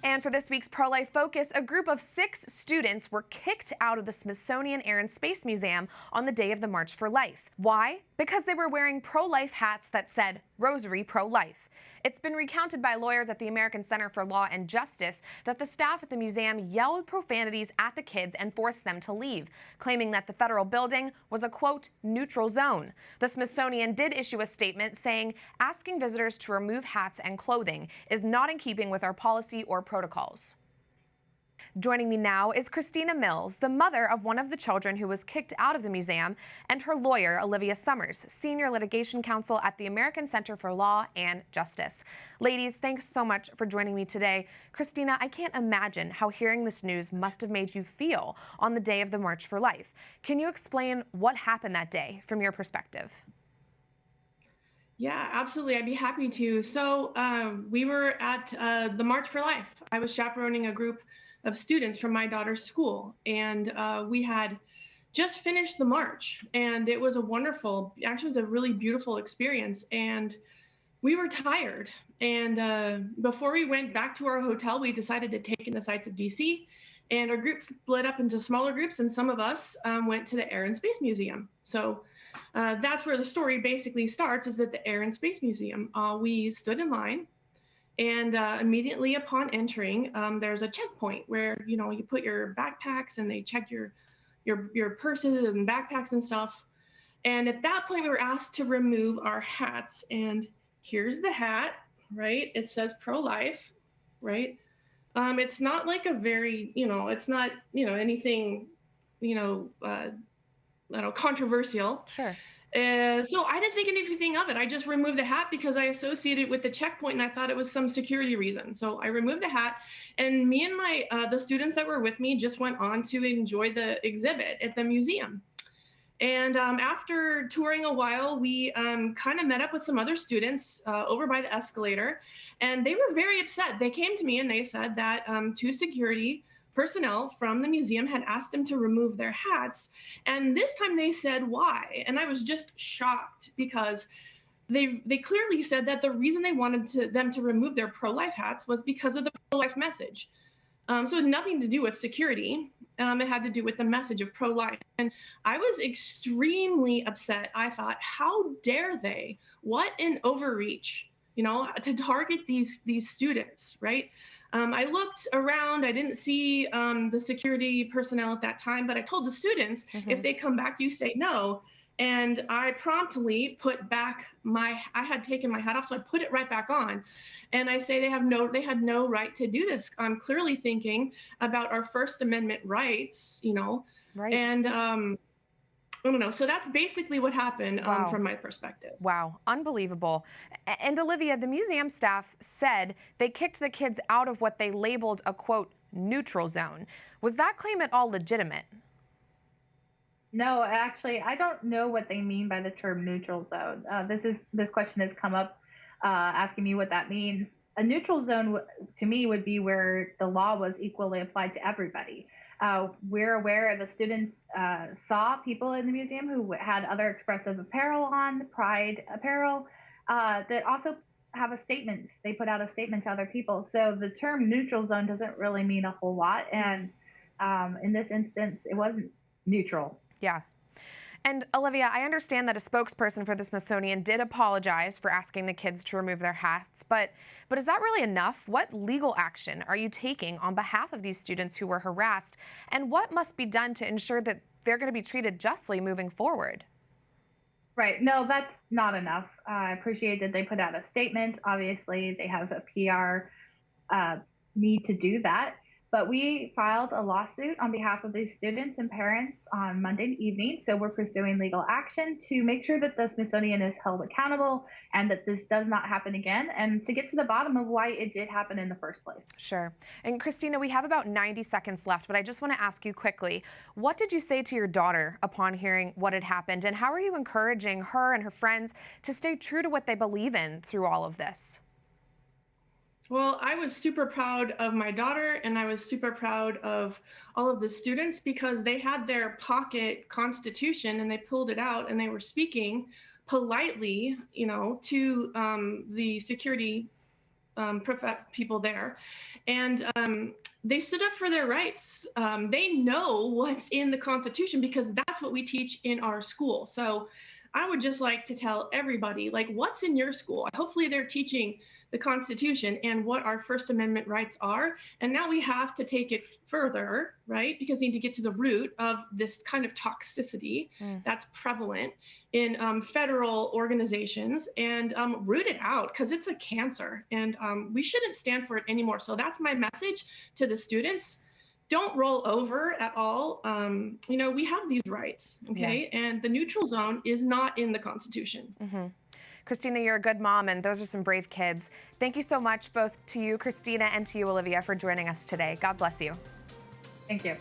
And for this week's Pro-Life Focus, a group of 6 students were kicked out of the Smithsonian Air and Space Museum on the day of the March for Life. Why? Because they were wearing pro-life hats that said Rosary Pro-Life. It's been recounted by lawyers at the American Center for Law and Justice that the staff at the museum yelled profanities at the kids and forced them to leave, claiming that the federal building was a, quote, neutral zone. The Smithsonian did issue a statement saying asking visitors to remove hats and clothing is not in keeping with our policy or protocols. Joining me now is Christina Mills, the mother of one of the children who was kicked out of the museum, and her lawyer, Olivia Summers, senior litigation counsel at the American Center for Law and Justice. Ladies, thanks so much for joining me today. Christina, I can't imagine how hearing this news must have made you feel on the day of the March for Life. Can you explain what happened that day from your perspective? Yeah, absolutely. I'd be happy to. So we were at the March for Life. I was chaperoning a group of students from my daughter's school, and we had just finished the march, and it was a wonderful, actually it was a really beautiful experience, and we were tired. And before we went back to our hotel, we decided to take in the sights of DC, and our group split up into smaller groups, and some of us went to the Air and Space Museum. So that's where the story basically starts, is at the Air and Space Museum. We stood in line, and immediately upon entering, there's a checkpoint where, you know, you put your backpacks and they check your purses and backpacks and stuff. And at that point, we were asked to remove our hats. And here's the hat, right? It says pro-life, right? It's not like a very, it's not, anything, I don't know, controversial. Sure. So I didn't think anything of it. I just removed the hat because I associated it with the checkpoint and I thought it was some security reason. So I removed the hat, and me and the students that were with me just went on to enjoy the exhibit at the museum. And after touring a while, we kind of met up with some other students over by the escalator, and they were very upset. They came to me and they said that 2 security personnel from the museum had asked them to remove their hats. And this time they said why. And I was just shocked because they clearly said that the reason they wanted them to remove their pro-life hats was because of the pro-life message. So it had nothing to do with security. It had to do with the message of pro-life. And I was extremely upset. I thought, how dare they? What an overreach, to target these students, right? I looked around, I didn't see the security personnel at that time, but I told the students, if they come back, you say no. And I promptly put back I had taken my hat off, so I put it right back on. And I say they had no right to do this. I'm clearly thinking about our First Amendment rights, Right. And I don't know. So that's basically what happened from my perspective. Wow, unbelievable. And Olivia, the museum staff said they kicked the kids out of what they labeled a, quote, neutral zone. Was that claim at all legitimate? No, actually, I don't know what they mean by the term neutral zone. This question has come up asking me what that means. A neutral zone to me would be where the law was equally applied to everybody. We're aware the students saw people in the museum who had other expressive apparel on, pride apparel, that also have a statement. They put out a statement to other people. So the term neutral zone doesn't really mean a whole lot. And in this instance, it wasn't neutral. Yeah. And Olivia, I understand that a spokesperson for the Smithsonian did apologize for asking the kids to remove their hats, but is that really enough? What legal action are you taking on behalf of these students who were harassed, and what must be done to ensure that they're going to be treated justly moving forward? Right. No, that's not enough. I appreciate that they put out a statement. Obviously, they have a PR need to do that. But we filed a lawsuit on behalf of these students and parents on Monday evening. So we're pursuing legal action to make sure that the Smithsonian is held accountable and that this does not happen again, and to get to the bottom of why it did happen in the first place. Sure. And Christina, we have about 90 seconds left, but I just want to ask you quickly, what did you say to your daughter upon hearing what had happened, and how are you encouraging her and her friends to stay true to what they believe in through all of this? Well, I was super proud of my daughter, and I was super proud of all of the students because they had their pocket constitution and they pulled it out and they were speaking politely, to the security people there, and they stood up for their rights. They know what's in the Constitution because that's what we teach in our school. So I would just like to tell everybody, like, what's in your school? Hopefully they're teaching the Constitution and what our First Amendment rights are. And now we have to take it further, right? Because we need to get to the root of this kind of toxicity that's prevalent in federal organizations and root it out because it's a cancer and we shouldn't stand for it anymore. So that's my message to the students. Don't roll over at all. We have these rights, okay? Yeah. And the neutral zone is not in the Constitution. Mm-hmm. Christina, you're a good mom, and those are some brave kids. Thank you so much, both to you, Christina, and to you, Olivia, for joining us today. God bless you. Thank you.